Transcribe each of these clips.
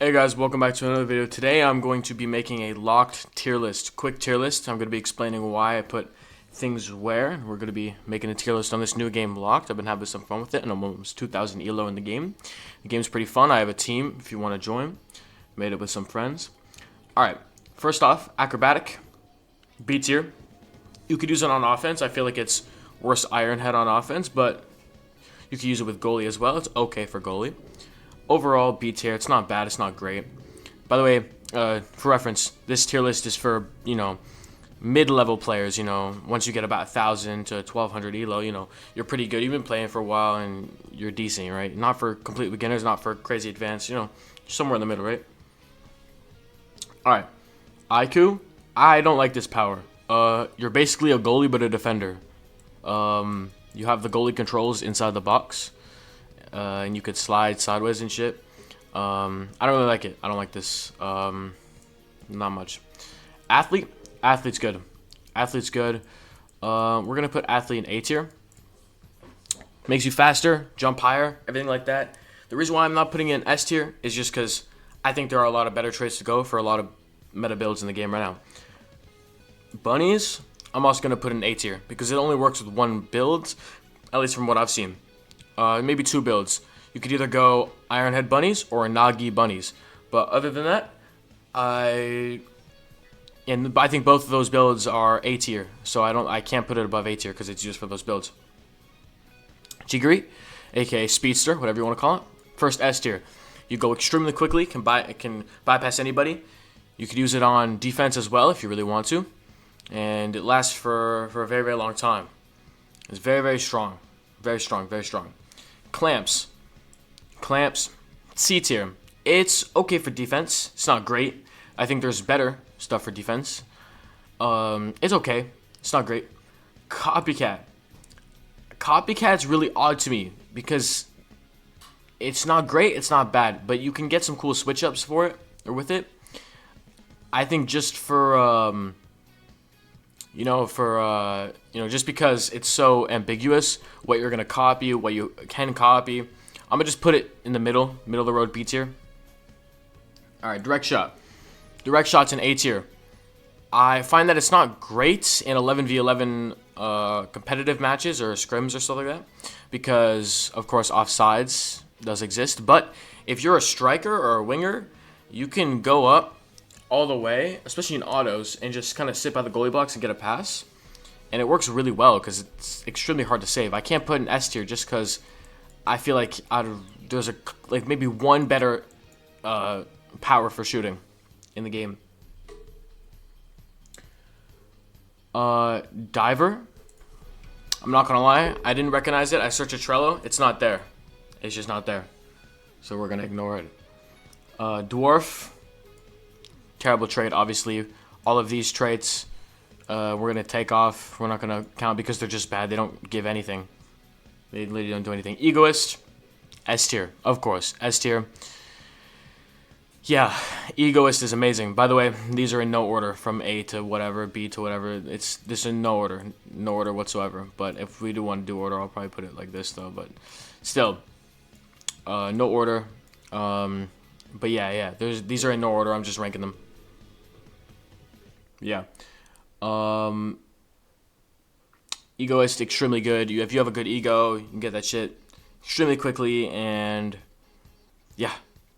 Hey guys, welcome back to another video. Today I'm going to be making a locked tier list, quick tier list. I'm going to be explaining why I put things where. We're going to be making a tier list on this new game, Locked. I've been having some fun with it, and I'm almost 2,000 elo in the game. The game's pretty fun. I have a team if you want to join. Made it with some friends. Alright, first off, Acrobatic, B tier. You could use it on offense. I feel like it's worse Iron Head on offense, but you could use it with goalie as well. It's okay for goalie. Overall, B tier. It's not bad. It's not great. By the way, for reference, this tier list is for, mid-level players. Once you get about 1,000 to 1,200 elo, you're pretty good. You've been playing for a while and you're decent, right? Not for complete beginners, not for crazy advanced, somewhere in the middle, right? Alright. IQ. I don't like this power. You're basically a goalie but a defender. You have the goalie controls inside the box. And you could slide sideways and shit. I don't really like it. I don't like this. Not much. Athlete. Athlete's good. Athlete's good. We're going to put athlete in A tier. Makes you faster, jump higher, everything like that. The reason why I'm not putting it in S tier is just because I think there are a lot of better traits to go for a lot of meta builds in the game right now. Bunnies, I'm also going to put in A tier because it only works with one build, at least from what I've seen. Maybe two builds. You could either go Ironhead Bunnies or Nagi Bunnies. But other than that, I think both of those builds are A tier. So I can't put it above A tier because it's used for those builds. Jiggery, aka Speedster, whatever you want to call it. First S tier. You go extremely quickly, can bypass anybody. You could use it on defense as well if you really want to. And it lasts for a very, very long time. It's very, very strong. Very strong, very strong. Clamps, C tier. It's okay for defense. It's not great. I think there's better stuff for defense. It's okay. It's not great. Copycat. Copycat's really odd to me because it's not great. It's not bad, but you can get some cool switch ups for it or with it. I think just for just because it's so ambiguous what you're gonna copy, what you can copy, I'm gonna just put it in the middle of the road B tier. All right, direct shot. Direct shot's in A tier. I find that it's not great in 11v11 competitive matches or scrims or stuff like that because, of course, offsides does exist. But if you're a striker or a winger, you can go up all the way, especially in autos, and just kind of sit by the goalie box and get a pass. And it works really well because it's extremely hard to save. I can't put an S tier just because I feel like there's maybe one better power for shooting in the game. Diver. I'm not gonna lie, I didn't recognize it. I searched a Trello. It's not there. It's just not there. So we're gonna ignore it. Dwarf. Terrible trait, obviously. All of these traits we're going to take off. We're not going to count because they're just bad. They don't give anything. They literally don't do anything. Egoist, S tier, of course. S tier. Yeah, Egoist is amazing. By the way, these are in no order from A to whatever, B to whatever. This is in no order. No order whatsoever. But if we do want to do order, I'll probably put it like this, though. But still, no order. But yeah. These are in no order. I'm just ranking them. Yeah. Egoist, extremely good. If you have a good ego, you can get that shit extremely quickly, and yeah,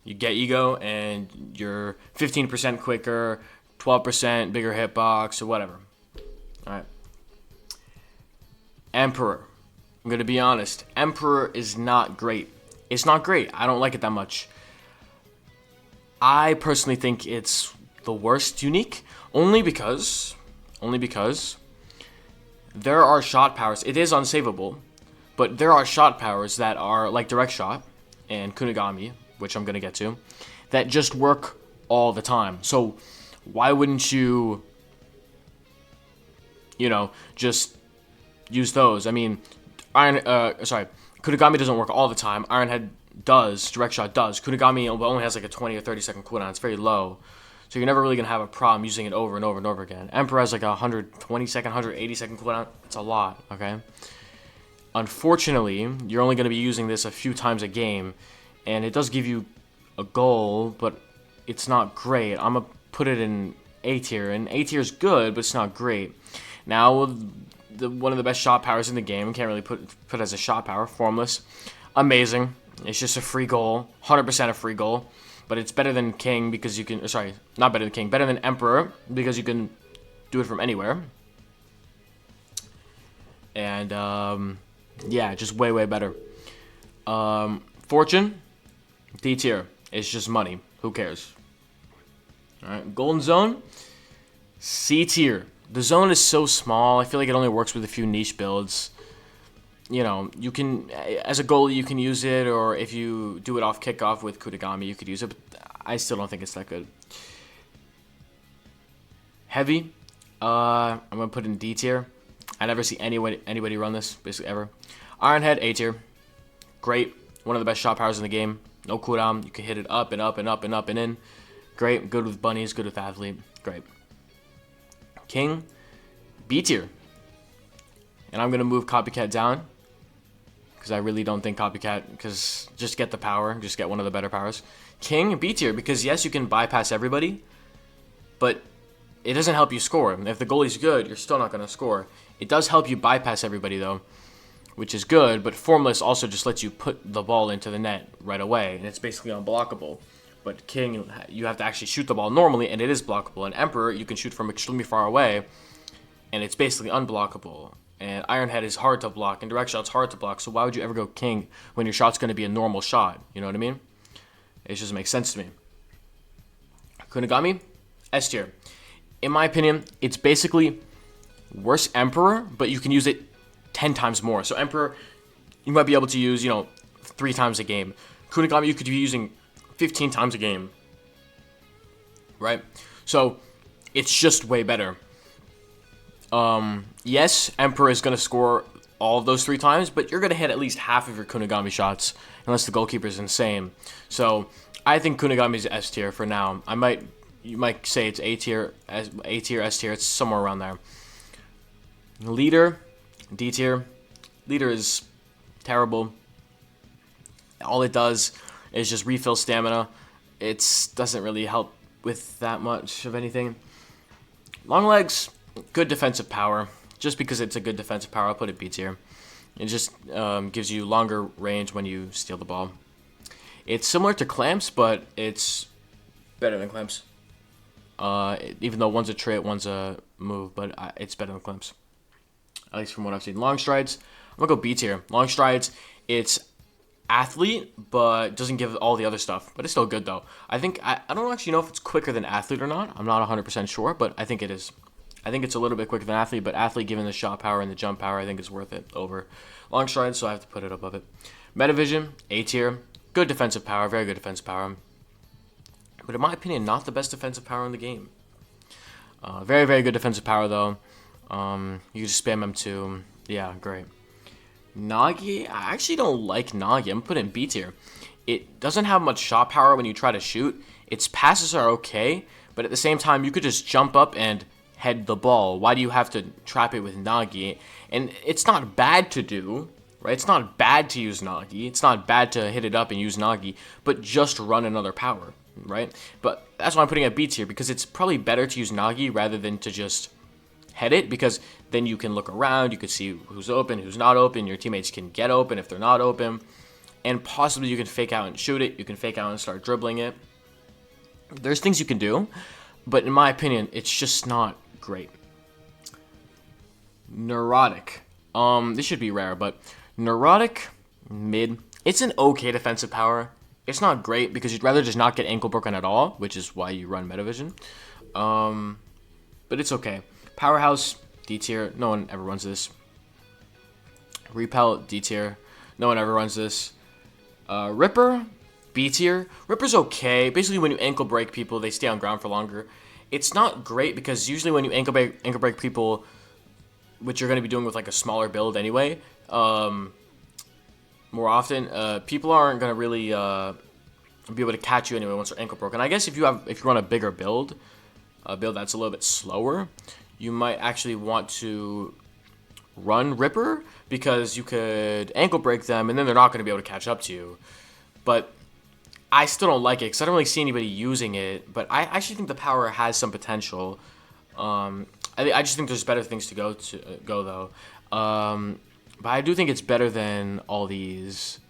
you get ego, and you're 15% quicker, 12% bigger hitbox, or whatever. Alright. Emperor. I'm gonna be honest. Emperor is not great. It's not great. I don't like it that much. I personally think it's the worst unique, only because there are shot powers. It is unsavable, but there are shot powers that are like direct shot and Kunigami, which I'm gonna get to, that just work all the time. So why wouldn't you, just use those? I mean, Kunigami doesn't work all the time. Ironhead does. Direct shot does. Kunigami only has like a 20 or 30 second cooldown. It's very low. So you're never really going to have a problem using it over and over and over again. Emperor has like a 120 second, 180 second cooldown. It's a lot, okay? Unfortunately, you're only going to be using this a few times a game, and it does give you a goal, but it's not great. I'm gonna put it in A tier, and A tier is good, but it's not great. Now, one of the best shot powers in the game, can't really put as a shot power, Formless, amazing. It's just a free goal, 100% a free goal, but it's better than King because you can, sorry, not better than King, better than Emperor because you can do it from anywhere. And, yeah, just way, way better. Fortune, D tier. It's just money. Who cares? Alright, Golden Zone, C tier. The zone is so small, I feel like it only works with a few niche builds. You know, you can, as a goalie, you can use it, or if you do it off kickoff with Kunigami, you could use it, but I still don't think it's that good. Heavy, I'm going to put in D tier. I never see anybody run this, basically ever. Ironhead, A tier. Great. One of the best shot powers in the game. No cooldown. You can hit it up and up and up and up and in. Great. Good with bunnies. Good with athlete. Great. King, B tier. And I'm going to move Copycat down. Because I really don't think Copycat, because just get the power. Just get one of the better powers. King, B tier. Because yes, you can bypass everybody. But it doesn't help you score. If the goalie's good, you're still not going to score. It does help you bypass everybody, though, which is good, but Formless also just lets you put the ball into the net right away, and it's basically unblockable. But King, you have to actually shoot the ball normally, and it is blockable. And Emperor, you can shoot from extremely far away, and it's basically unblockable. And Ironhead is hard to block, and direct shot's hard to block, so why would you ever go King when your shot's going to be a normal shot? You know what I mean? It just makes sense to me. Kunigami, S tier. In my opinion, it's basically worse Emperor, but you can use it 10 times more. So Emperor, you might be able to use, 3 times a game. Kunigami, you could be using 15 times a game. Right? So, it's just way better. Yes, Emperor is going to score all of those 3 times, but you're going to hit at least half of your Kunigami shots, unless the goalkeeper is insane. So, I think Kunigami is S tier for now. You might say it's A tier, S tier, it's somewhere around there. Leader, D tier. Leader is terrible. All it does is just refill stamina. It doesn't really help with that much of anything. Long legs, good defensive power. Just because it's a good defensive power, I'll put it B tier. It just gives you longer range when you steal the ball. It's similar to Clamps, but it's better than Clamps. Even though one's a trait, one's a move, but it's better than Clamps. At least from what I've seen. Long Strides, I'm going to go B tier. Long Strides, it's athlete, but doesn't give all the other stuff. But it's still good, though. I don't actually know if it's quicker than athlete or not. I'm not 100% sure, but I think it is. I think it's a little bit quicker than athlete, but athlete, given the shot power and the jump power, I think it's worth it over Long Strides, so I have to put it above it. Metavision, A tier. Good defensive power, very good defensive power. But in my opinion, not the best defensive power in the game. Very, very good defensive power, though. You just spam M2. Yeah, great. Nagi, I actually don't like Nagi. I'm putting it in B tier. It doesn't have much shot power when you try to shoot. Its passes are okay, but at the same time, you could just jump up and head the ball. Why do you have to trap it with Nagi? And it's not bad to do, right? It's not bad to use Nagi. It's not bad to hit it up and use Nagi, but just run another power, right? But that's why I'm putting it at B tier, because it's probably better to use Nagi rather than to just head it, because then you can look around, you can see who's open, who's not open, your teammates can get open if they're not open, and possibly you can fake out and shoot it, you can fake out and start dribbling it. There's things you can do, but in my opinion, it's just not great. Neurotic. This should be rare, but Neurotic, mid. It's an okay defensive power. It's not great because you'd rather just not get ankle broken at all, which is why you run Metavision. But it's okay. Powerhouse, D tier. No one ever runs this. Repel, D tier. No one ever runs this. Ripper, B tier. Ripper's okay. Basically, when you ankle break people, they stay on ground for longer. It's not great because usually when you ankle break people, which you're going to be doing with like a smaller build anyway, more often, people aren't going to really be able to catch you anyway once they're ankle broken. I guess if you run a bigger build, a build that's a little bit slower, you might actually want to run Ripper because you could ankle break them and then they're not going to be able to catch up to you. But I still don't like it because I don't really see anybody using it. But I actually think the power has some potential. I just think there's better things to go though. But I do think it's better than all these.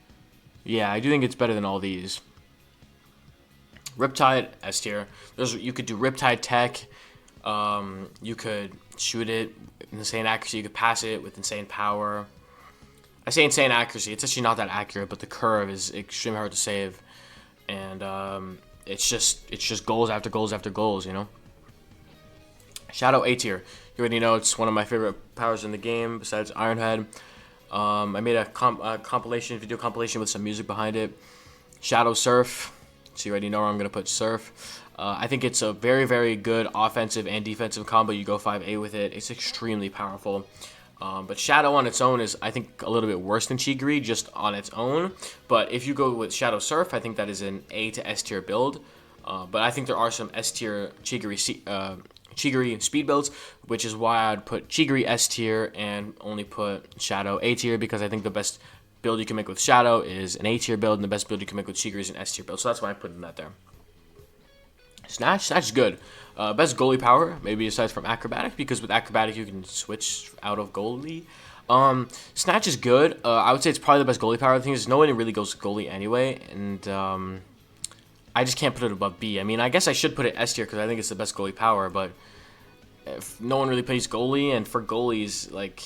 Yeah, I do think it's better than all these. Riptide S tier. You could do Riptide Tech. You could shoot it with insane accuracy. You could pass it with insane power. I say insane accuracy. It's actually not that accurate, but the curve is extremely hard to save, and it's just goals after goals after goals. You know. Shadow A tier. You already know it's one of my favorite powers in the game besides Ironhead. I made a video compilation with some music behind it. Shadow Surf. So you already know where I'm going to put Surf. I think it's a very, very good offensive and defensive combo. You go 5A with it. It's extremely powerful. But Shadow on its own is, I think, a little bit worse than Chigiri just on its own. But if you go with Shadow Surf, I think that is an A to S tier build. But I think there are some S tier Chigiri speed builds, which is why I'd put Chigiri S tier and only put Shadow A tier, because I think the best build you can make with Shadow is an A tier build, and the best build you can make with Chigiri is an S tier build. So that's why I put that there. Snatch is good. Best goalie power, maybe aside from Acrobatic, because with Acrobatic you can switch out of goalie. Snatch is good. I would say it's probably the best goalie power. The thing is, no one really goes goalie anyway, and I just can't put it above B. I mean, I guess I should put it S tier because I think it's the best goalie power, but if no one really plays goalie, and for goalies, like,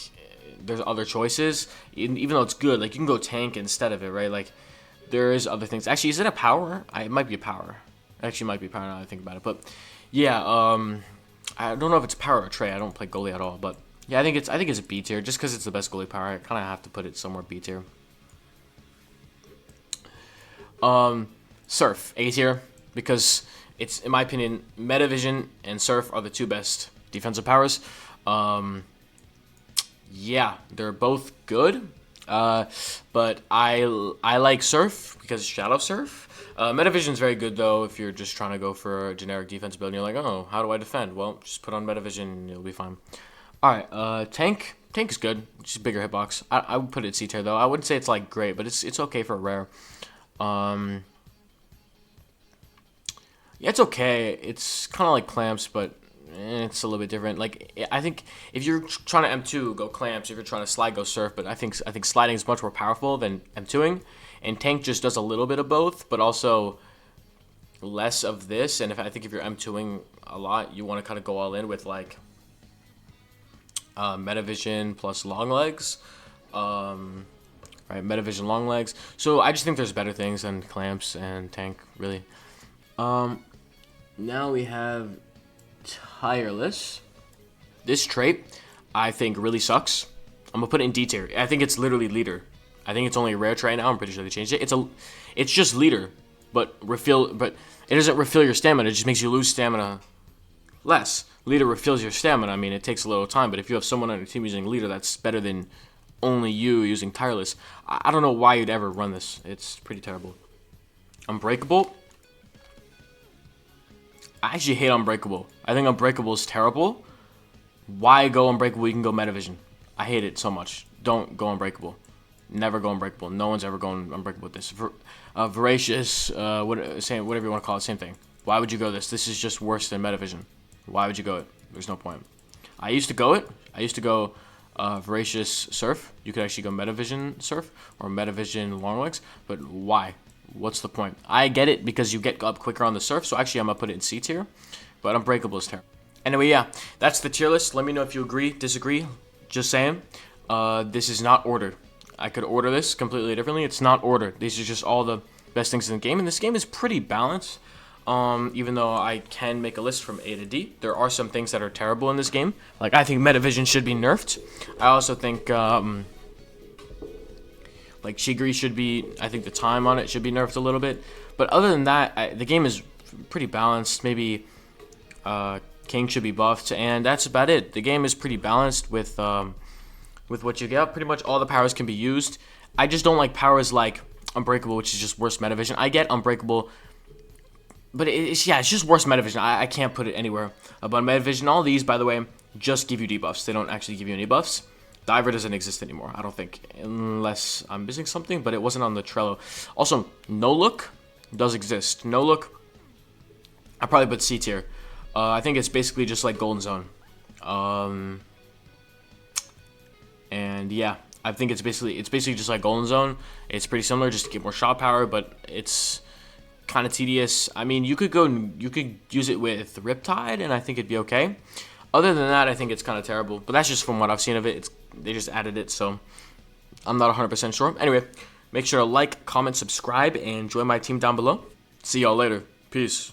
there's other choices, even though it's good, like, you can go tank instead of it, right? Like, there is other things. Actually, is it a power? It might be a power. Actually, it might be a power now that I think about it, but yeah, I don't know if it's power or Trey. I don't play goalie at all, but yeah, I think it's a B tier just because it's the best goalie power. I kind of have to put it somewhere B tier. Surf A tier because it's, in my opinion, Metavision and Surf are the two best defensive powers. Yeah, they're both good, but I like Surf because it's Shadow Surf. Metavision's very good though if you're just trying to go for a generic defense build and you're like, oh, how do I defend? Well, just put on Metavision and you'll be fine. Alright, Tank is good, just a bigger hitbox. I would put it C tier though. I wouldn't say it's like great, but it's okay for rare. Yeah, it's okay. It's kind of like Clamps, but it's a little bit different. Like, I think if you're trying to M2, go Clamps. If you're trying to slide, go Surf. But I think sliding is much more powerful than M2ing, and Tank just does a little bit of both, but also less of this. And I think if you're M2ing a lot, you want to kind of go all in with like Metavision plus long legs. Right, Metavision long legs. So I just think there's better things than Clamps and Tank, really. Now we have Tireless. This trait, I think, really sucks. I'm gonna put it in D tier. I think it's literally leader. I think it's only a rare trait now. I'm pretty sure they changed it. It's just leader, but it doesn't refill your stamina. It just makes you lose stamina less. Leader refills your stamina. I mean, it takes a little time, but if you have someone on your team using leader, that's better than only you using Tireless. I don't know why you'd ever run this. It's pretty terrible. Unbreakable. I actually hate Unbreakable. I think Unbreakable is terrible. Why go Unbreakable? You can go Metavision. I hate it so much. Don't go Unbreakable. Never go Unbreakable. No one's ever going Unbreakable with this. Voracious, whatever you want to call it, same thing. Why would you go this? This is just worse than Metavision. Why would you go it? There's no point. I used to go it. I used to go Voracious Surf. You could actually go Metavision Surf or Metavision Longlegs. But why? What's the point? I get it because you get up quicker on the Surf, so actually I'm going to put it in C tier, but Unbreakable is terrible. Anyway, yeah, that's the tier list. Let me know if you agree, disagree. Just saying, this is not ordered. I could order this completely differently. It's not ordered. These are just all the best things in the game, and this game is pretty balanced. Even though I can make a list from A to D, there are some things that are terrible in this game. Like, I think Metavision should be nerfed. I also think, like, Chigiri should be, I think the time on it should be nerfed a little bit. But other than that, the game is pretty balanced. Maybe King should be buffed, and that's about it. The game is pretty balanced with what you get. Pretty much all the powers can be used. I just don't like powers like Unbreakable, which is just worse Metavision. I get Unbreakable, but it's just worse Metavision. I can't put it anywhere above Metavision. All these, by the way, just give you debuffs. They don't actually give you any buffs. Diver doesn't exist anymore, I don't think, unless I'm missing something, but it wasn't on the Trello. Also, no look does exist. No look, I probably put C tier. I think it's basically just like Golden Zone. And yeah, I think it's basically just like Golden Zone. It's pretty similar, just to get more shot power, but it's kind of tedious. I mean, you could use it with Riptide, and I think it'd be okay. Other than that, I think it's kind of terrible. But that's just from what I've seen of it. They just added it, so I'm not 100% sure. Anyway, make sure to like, comment, subscribe, and join my team down below. See y'all later. Peace.